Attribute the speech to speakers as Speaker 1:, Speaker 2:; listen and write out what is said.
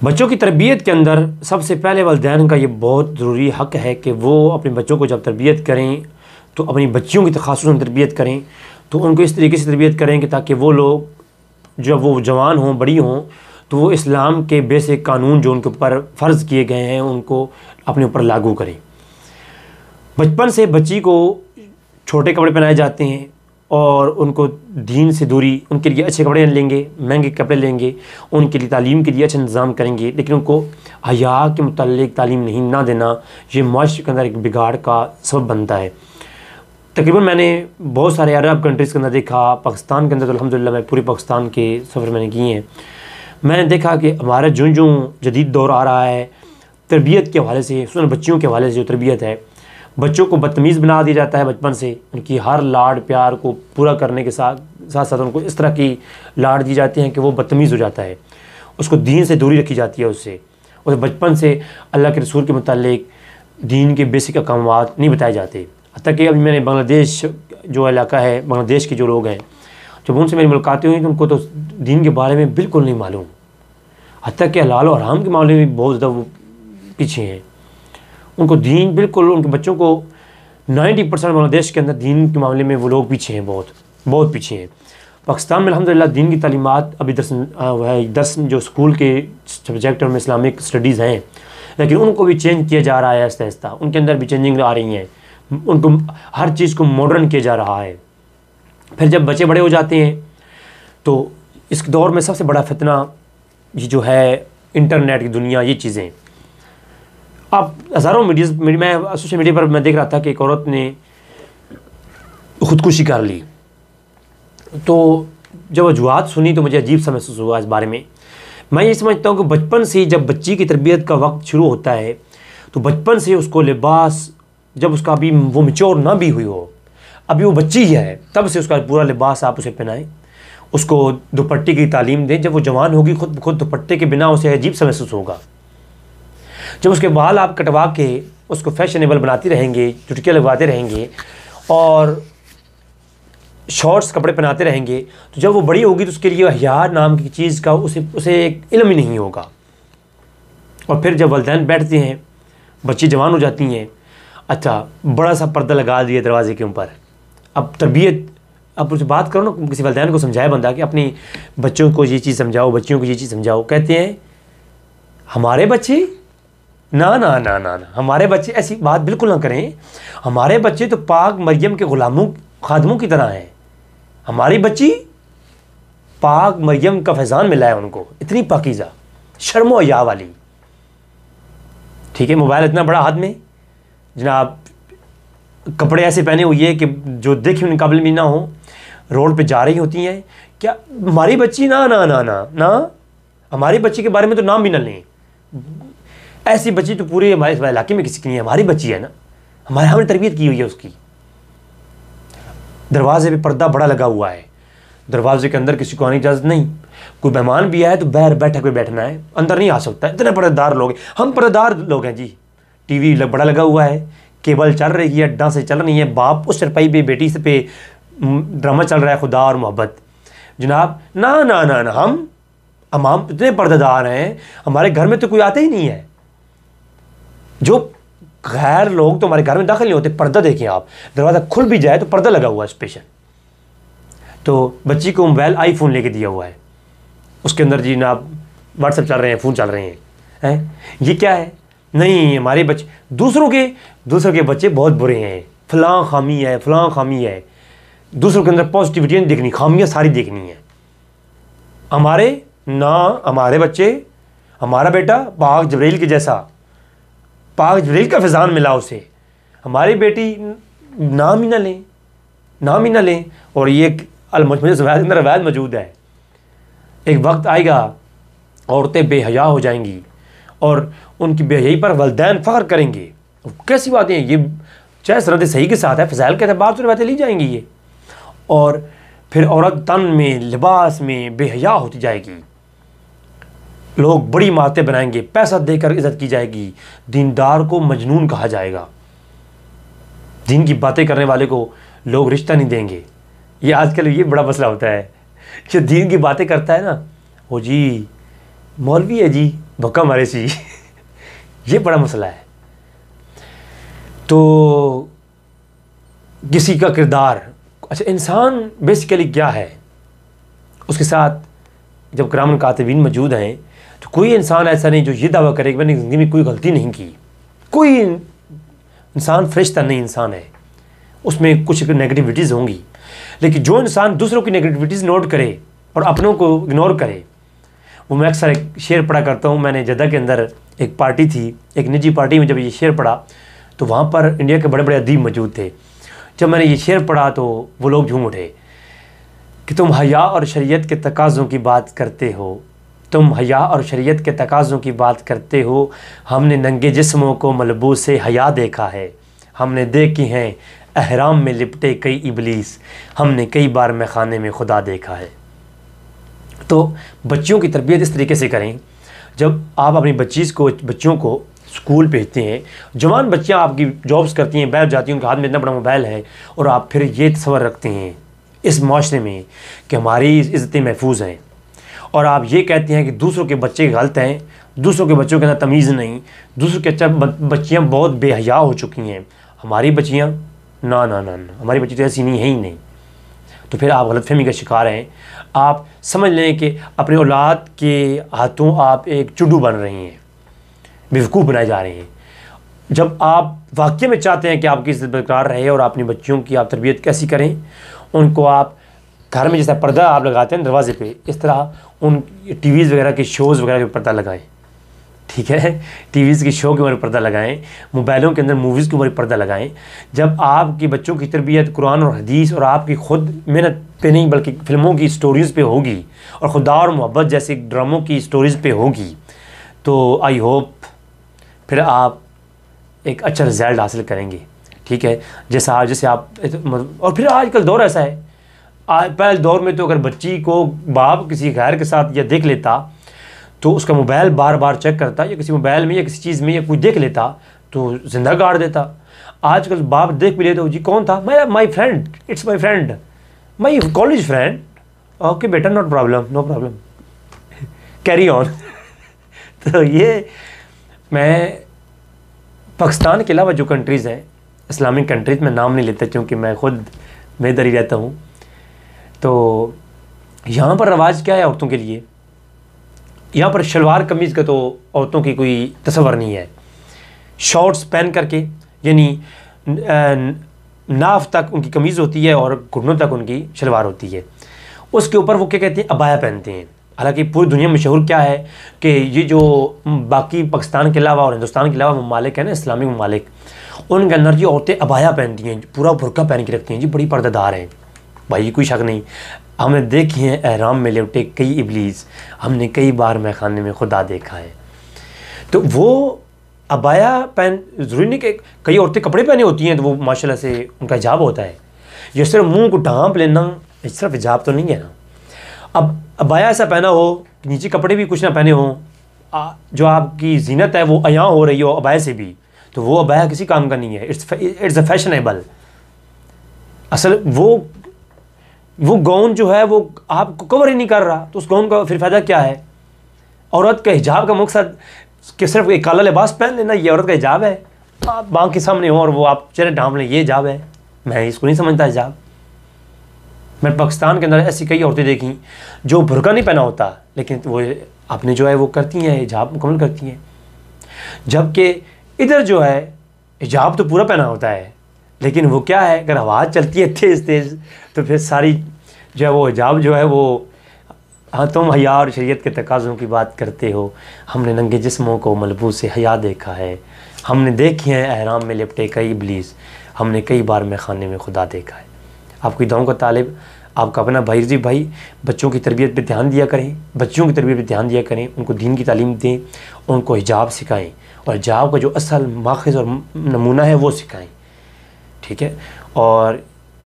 Speaker 1: बच्चों की तरबियत के अंदर सबसे पहले वालिदैन का ये बहुत ज़रूरी हक़ है कि वो अपने बच्चों को जब तरबियत करें तो अपनी बच्चियों की ख़ासतौर तरबियत करें तो उनको इस तरीके से तरबियत करें कि ताकि वो लोग जब वो जवान हों, बड़ी हों, तो वो इस्लाम के बेसिक कानून जो उनके ऊपर फ़र्ज़ किए गए हैं उनको अपने ऊपर लागू करें। बचपन से बच्ची को छोटे कपड़े पहनाए जाते हैं और उनको दीन से दूरी, उनके लिए अच्छे कपड़े लेंगे, महंगे कपड़े लेंगे, उनके लिए तालीम के लिए अच्छा इंतज़ाम करेंगे, लेकिन उनको हया के मुताल्लिक़ तालीम नहीं ना देना, ये माशरे के अंदर एक बिगाड़ का सबब बनता है। तकरीबन मैंने बहुत सारे अरब कंट्रीज़ के अंदर देखा, पाकिस्तान के अंदर तो अल्हम्दुलिल्लाह मैं पूरे पाकिस्तान के सफ़र मैंने किए हैं। मैंने देखा कि हमारा जो जदीद दौर आ रहा है तरबियत के हवाले से, खुसूसन बच्चियों के हवाले से जो तरबियत है, बच्चों को बदतमीज़ बना दिया जाता है बचपन से। उनकी हर लाड प्यार को पूरा करने के साथ साथ उनको इस तरह की लाड दी जाती हैं कि वो बदतमीज़ हो जाता है, उसको दीन से दूरी रखी जाती है उससे, और बचपन से अल्लाह के रसूल के मुताल्लिक़ दीन के बेसिक अहकामात नहीं बताए जाते। हत्ता कि अभी मैंने बांग्लादेश जो इलाका है, बांग्लादेश के जो लोग हैं, जब उनसे मेरी मुलाकातें हुई तो उनको तो दीन के बारे में बिल्कुल नहीं मालूम, हत्ता कि हलाल और हराम के मामले में बहुत ज़्यादा वो पीछे हैं। उनको दीन बिल्कुल, उनके बच्चों को 90% बांग्लादेश के अंदर दीन के मामले में वो लोग पीछे हैं, बहुत बहुत पीछे हैं। पाकिस्तान में अल्हम्दुलिल्लाह दीन की तालीमात अभी 10 जो स्कूल के सब्जेक्ट में इस्लामिक स्टडीज़ हैं, लेकिन उनको भी चेंज किया जा रहा है आहिस्ता आहिस्ता, उनके अंदर भी चेंजिंग आ रही हैं, उनको हर चीज़ को मॉडर्न किया जा रहा है। फिर जब बच्चे बड़े हो जाते हैं तो इस दौर में सबसे बड़ा फितना ये जो है इंटरनेट की दुनिया, ये चीज़ें। अब हज़ारों मैं सोशल मीडिया पर मैं देख रहा था कि एक औरत ने ख़ुदकुशी कर ली, तो जब वजूहात सुनी तो मुझे अजीब सा महसूस हुआ इस बारे में। मैं ये समझता हूँ कि बचपन से जब बच्ची की तरबियत का वक्त शुरू होता है तो बचपन से उसको लिबास, जब उसका अभी वो मैच्योर ना भी हुई हो, अभी वो बच्ची है, तब से उसका पूरा लिबास आप उसे पहनाएं, उसको दुपट्टे की तालीम दें। जब वो जवान होगी खुद दुपट्टे के बिना उसे अजीब सा महसूस होगा। जब उसके बाल आप कटवा के उसको फैशनेबल बनाती रहेंगे, चुटकियाँ लगवाते रहेंगे और शॉर्ट्स कपड़े पहनाते रहेंगे, तो जब वो बड़ी होगी तो उसके लिए हया नाम की चीज़ का उसे एक इल्म ही नहीं होगा। और फिर जब वालिदैन बैठते हैं, बच्ची जवान हो जाती हैं, अच्छा बड़ा सा पर्दा लगा दिया दरवाजे के ऊपर, अब तरबियत, अब उससे बात करो ना, किसी वालिदैन को समझाए बंदा कि अपनी बच्चों को ये चीज़ समझाओ, बच्चियों को ये चीज़ समझाओ। कहते हैं हमारे बच्चे, ना ना ना ना ना, हमारे बच्चे, ऐसी बात बिल्कुल ना करें। हमारे बच्चे तो पाक मरियम के ग़ुलामों खादमों की तरह हैं। हमारी बच्ची पाक मरियम का फैज़ान मिला है उनको, इतनी पाकीज़ा, शर्मो हया वाली। ठीक है, मोबाइल इतना बड़ा हाथ में, जनाब कपड़े ऐसे पहने हुए है कि जो देखे उनके काबिल भी ना हो, रोड पे जा रही होती हैं। क्या हमारी बच्ची, ना ना ना ना ना, हमारी बच्ची के बारे में तो नाम भी ना लें। ऐसी बच्ची तो पूरे हमारे इलाके में किसी की नहीं है, हमारी बच्ची है ना, हमने तरबियत की हुई है उसकी। दरवाजे पे पर्दा बड़ा लगा हुआ है, दरवाजे के अंदर किसी को आने की इजाज़त नहीं। कोई मेहमान भी आए तो बाहर बैठक पे बैठना है, अंदर नहीं आ सकता। इतने पर्देदार लोग हैं, हम पर्देदार लोग हैं जी। टीवी बड़ा लगा हुआ है, केबल चल रही है, डांसें चल रही हैं, बाप उस चरपाई पे बेटी से पे ड्रामा चल रहा है, खुदा और मोहब्बत। जनाब ना ना ना ना, हम इतने पर्देदार हैं, हमारे घर में तो कोई आता ही नहीं है। जो गैर लोग तो हमारे घर में दाखिल नहीं होते। पर्दा देखें आप, दरवाज़ा खुल भी जाए तो पर्दा लगा हुआ है स्पेशल। तो बच्ची को मोबाइल आईफोन लेके दिया हुआ है, उसके अंदर जी जनाब व्हाट्सएप चल रहे हैं, फ़ोन चल रहे हैं। ये क्या है? नहीं, हमारे बच्चे, दूसरों के बच्चे बहुत बुरे हैं, फ़लाँ खामी है, फ़लाँ खामी है। दूसरों के अंदर पॉजिटिविटी नहीं देखनी, खामियाँ सारी देखनी है। हमारे बच्चे, हमारा बेटा पाक जबरील के जैसा, पाक जबरील का फैज़ान मिला उसे, हमारी बेटी नाम ही ना लें। और ये मुझे ज़वाद अंदर रवायत मौजूद है, एक वक्त आएगा औरतें बेहया हो जाएंगी और उनकी बेहयाई पर वालिदैन फ़ख्र करेंगे। कैसी बातें हैं ये, चाहे सरद सही के साथ है, फ़ज़ाइल के अतबार से बातें ली जाएंगी ये। और फिर औरत तन में, लिबास में बेहया होती जाएगी, लोग बड़ी इमारतें बनाएंगे, पैसा देकर इज़्ज़त की जाएगी, दीनदार को मजनून कहा जाएगा, दीन की बातें करने वाले को लोग रिश्ता नहीं देंगे। ये आजकल ये बड़ा मसला होता है, जो दीन की बातें करता है ना, वो जी मौलवी है जी, भक्का मारे सी ये बड़ा मसला है। तो किसी का किरदार, अच्छा इंसान बेसिकली क्या है, उसके साथ जब किरामन कातिबीन मौजूद हैं तो कोई इंसान ऐसा नहीं जो ये दावा करे कि मैंने ज़िंदगी में कोई गलती नहीं की। कोई इंसान फरिश्ता नहीं इंसान है, उसमें कुछ नेगेटिविटीज़ होंगी, लेकिन जो इंसान दूसरों की नेगेटिविटीज़ नोट करे और अपनों को इग्नोर करे, वो मैं अक्सर एक शेर पढ़ा करता हूँ। मैंने जद्दा के अंदर एक पार्टी थी, एक निजी पार्टी में जब ये शेर पढ़ा तो वहाँ पर इंडिया के बड़े बड़े अदीब मौजूद थे। जब मैंने ये शेर पढ़ा तो वो लोग झूम उठे कि तुम हया और शरीयत के तकाज़ों की बात करते हो, तुम हया और शरीयत के तकाज़ों की बात करते हो, हमने नंगे जिस्मों को मलबूस से हया देखा है, हमने देखी हैं अहराम में लिपटे कई इबलीस, हमने कई बार मैखाने में खुदा देखा है। तो बच्चियों की तरबियत इस तरीके से करें, जब आप अपनी बच्चियों को स्कूल भेजते हैं, जवान बच्चियाँ आपकी जॉब्स करती हैं, बैठ जाती हैं, उनके हाथ में इतना बड़ा मोबाइल है, और आप फिर ये तस्वर रखते हैं इस माशरे में कि हमारी इज़्ज़तें महफूज हैं, और आप ये कहते हैं कि दूसरों के बच्चे गलत हैं, दूसरों के बच्चों के अंदर तमीज़ नहीं, दूसरों के बच्चियाँ बहुत बेहया हो चुकी हैं, हमारी बच्चियाँ ना ना ना ना हमारी बच्ची तो ऐसी नहीं है ही नहीं। तो फिर आप गलतफहमी का शिकार हैं। आप समझ लें कि अपने औलाद के हाथों आप एक चुड्डू बन रही हैं, बेवकूफ़ बनाए जा रहे हैं। जब आप वाकई में चाहते हैं कि आपकी इज़्ज़त बरकरार रहे और अपनी बच्चियों की आप तरबियत कैसी करें, उनको आप घर में जैसा पर्दा आप लगाते हैं दरवाजे पे, इस तरह उन टीवीज़ वगैरह के शोज़ वगैरह के पर्दा लगाएं, ठीक है, टीवीज़ की शो के ऊपर पर्दा लगाएं, मोबाइलों के अंदर मूवीज़ के ऊपर पर्दा लगाएं। जब आपके बच्चों की तरबियत कुरान और हदीस और आपकी ख़ुद मेहनत पे नहीं बल्कि फ़िल्मों की स्टोरीज़ पे होगी और खुदा और मोहब्बत जैसे ड्रामों की स्टोरीज़ पे होगी, तो आई होप फिर आप एक अच्छा रिज़ल्ट हासिल करेंगे, ठीक है। जैसे आप और फिर आजकल दौर ऐसा है, पहले दौर में तो अगर बच्ची को बाप किसी गैर के साथ या देख लेता तो उसका मोबाइल बार बार चेक करता, या किसी मोबाइल में या किसी चीज़ में या कोई देख लेता तो ज़िंदा गाड़ देता। आजकल बाप देख भी लेते हो, जी कौन था, my friend, it's my friend, my college friend, okay बेटा नो प्रॉब्लम कैरी ऑन। तो ये मैं पाकिस्तान के अलावा जो कंट्रीज़ हैं, इस्लामिक कंट्रीज़ में नाम नहीं लेता क्योंकि मैं ख़ुद मैं इधर ही रहता हूँ, तो यहाँ पर रवाज क्या है औरतों के लिए, यहाँ पर शलवार कमीज़ का तो औरतों की कोई तस्वर नहीं है। शॉर्ट्स पहन करके, यानी नाफ तक उनकी कमीज़ होती है और घुटनों तक उनकी शलवार होती है, उसके ऊपर वो क्या कहते हैं, अबाया पहनते हैं। हालांकि पूरी दुनिया में मशहूर क्या है कि ये जो बाकी पाकिस्तान के अलावा और हिंदुस्तान के अलावा ममालिक हैं ना, इस्लामिक ममालिक, उनके अंदर जो औरतें अबाया पहनती हैं, पूरा बुर्का पहन के रखती हैं, जी बड़ी पर्दादार हैं भाई, कोई शक नहीं। हमने देखी हैं अहराम में लिपटे कई इबलीस, हमने कई बार मैखाने में खुदा देखा है। तो वो अबाया पहन, ज़रूरी नहीं कि कई औरतें कपड़े पहने होती हैं तो वो माशाल्लाह से उनका हिजाब होता है, ये सिर्फ मुंह को ढांप लेना इस सिर्फ हिजाब तो नहीं है ना। अब अबाया ऐसा पहना हो कि नीचे कपड़े भी कुछ ना पहने हों, जो आपकी जीनत है वो अयां हो रही हो अबाया से भी, तो वो अबाया किसी काम का नहीं है, इट्स अ फैशनेबल। असल वो गाउन जो है वो आपको कवर ही नहीं कर रहा, तो उस गाउन का फिर फ़ायदा क्या है। औरत का हिजाब का मकसद कि सिर्फ एक काला लिबास पहन लेना, ये औरत का हिजाब है, आप बाँह के सामने हो और वो आप चेहरे ढांप लें, ये हिजाब है। मैं इसको नहीं समझता हिजाब। मैंने पाकिस्तान के अंदर ऐसी कई औरतें देखी जो बुर्का नहीं पहना होता, लेकिन वो अपने जो है वो करती हैं, हिजाब मुकम्मल करती हैं, जबकि इधर जो है हिजाब तो पूरा पहना होता है, लेकिन वो क्या है, अगर आवाज़ चलती है तेज़ तेज़ तो फिर सारी जो है वो हिजाब जो है वो, हाँ तुम हया और शरीयत के तकाज़ों की बात करते हो, हमने नंगे जिस्मों को मलबूस से हया देखा है, हमने देखी हैं अहराम में लिपटे कई इबलीस, हमने कई बार मैखाने में खुदा देखा है। आपकी दुआओं का तालिब आपका अपना भाई रज़ी भाई, बच्चों की तरबियत पे ध्यान दिया करें, बच्चियों की तरबियत पे ध्यान दिया करें, उनको दीन की तालीम दें, उनको हिजाब सिखाएं और हिजाब का जो असल माखज़ और नमूना है वो सिखाएं, ठीक है। और